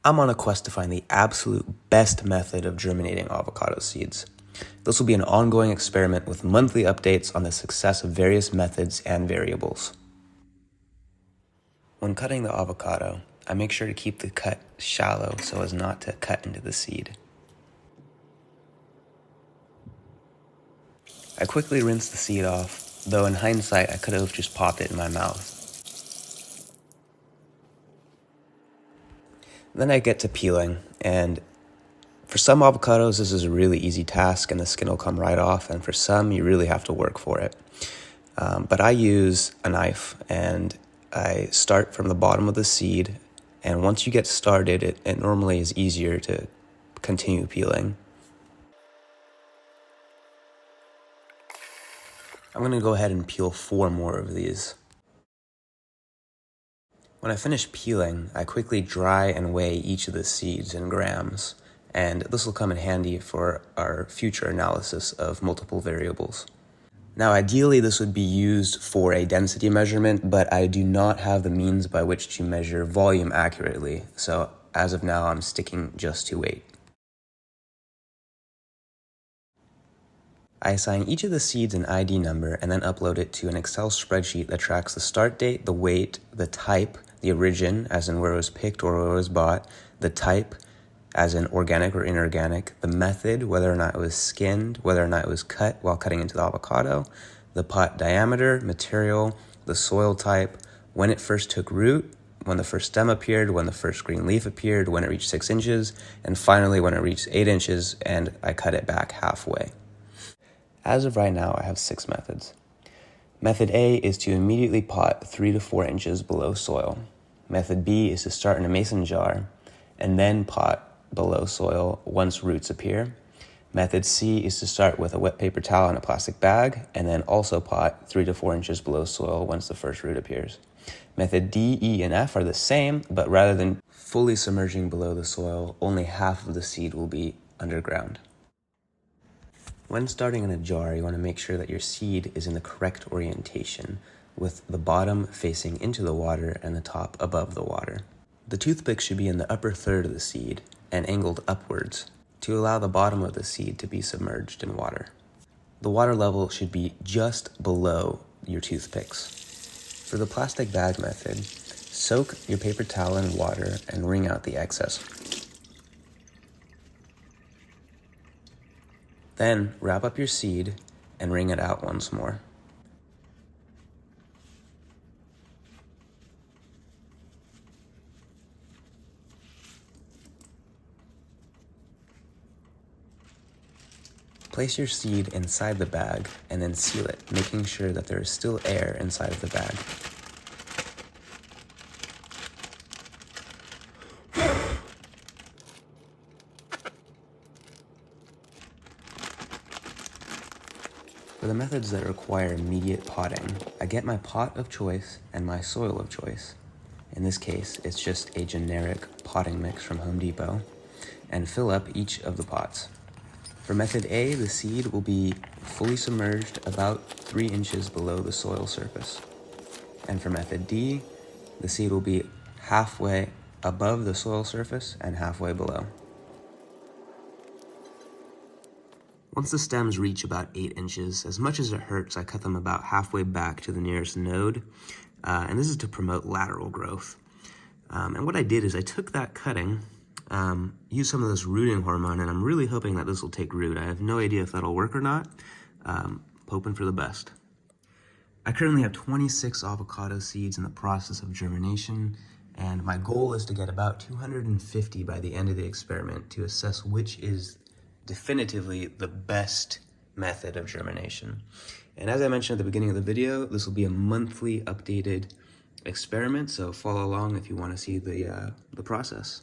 I'm on a quest to find the absolute best method of germinating avocado seeds. This will be an ongoing experiment with monthly updates on the success of various methods and variables. When cutting the avocado, I make sure to keep the cut shallow so as not to cut into the seed. I quickly rinse the seed off, though in hindsight I could have just popped it in my mouth. Then I get to peeling, and for some avocados this is a really easy task and the skin will come right off, and for some you really have to work for it. But I use a knife and I start from the bottom of the seed, and once you get started it normally is easier to continue peeling. I'm going to go ahead and peel 4 more of these. When I finish peeling, I quickly dry and weigh each of the seeds in grams, and this will come in handy for our future analysis of multiple variables. Now, ideally, this would be used for a density measurement, but I do not have the means by which to measure volume accurately, so as of now, I'm sticking just to weight. I assign each of the seeds an ID number and then upload it to an Excel spreadsheet that tracks the start date, the weight, the type, the origin, as in where it was picked or where it was bought, the type, as in organic or inorganic, the method, whether or not it was skinned, whether or not it was cut while cutting into the avocado, the pot diameter, material, the soil type, when it first took root, when the first stem appeared, when the first green leaf appeared, when it reached 6 inches, and finally when it reached 8 inches and I cut it back halfway. As of right now, I have 6 methods. Method A is to immediately pot 3 to 4 inches below soil. Method B is to start in a mason jar and then pot below soil once roots appear. Method C is to start with a wet paper towel in a plastic bag and then also pot 3 to 4 inches below soil once the first root appears. Method D, E, and F are the same, but rather than fully submerging below the soil, only half of the seed will be underground. When starting in a jar, you want to make sure that your seed is in the correct orientation, with the bottom facing into the water and the top above the water. The toothpick should be in the upper third of the seed and angled upwards to allow the bottom of the seed to be submerged in water. The water level should be just below your toothpicks. For the plastic bag method, soak your paper towel in water and wring out the excess. Then wrap up your seed and wring it out once more. Place your seed inside the bag and then seal it, making sure that there is still air inside of the bag. For the methods that require immediate potting, I get my pot of choice and my soil of choice. In this case, it's just a generic potting mix from Home Depot, and fill up each of the pots. For method A, the seed will be fully submerged about 3 inches below the soil surface. And for method D, the seed will be halfway above the soil surface and halfway below. Once the stems reach about 8 inches, as much as it hurts, I cut them about halfway back to the nearest node, and this is to promote lateral growth. And what I did is I took that cutting, used some of this rooting hormone, and I'm really hoping that this will take root. I have no idea if that'll work or not, hoping for the best. I currently have 26 avocado seeds in the process of germination, and my goal is to get about 250 by the end of the experiment to assess which is definitively the best method of germination. And as I mentioned at the beginning of the video, this will be a monthly updated experiment, so follow along if you want to see the process.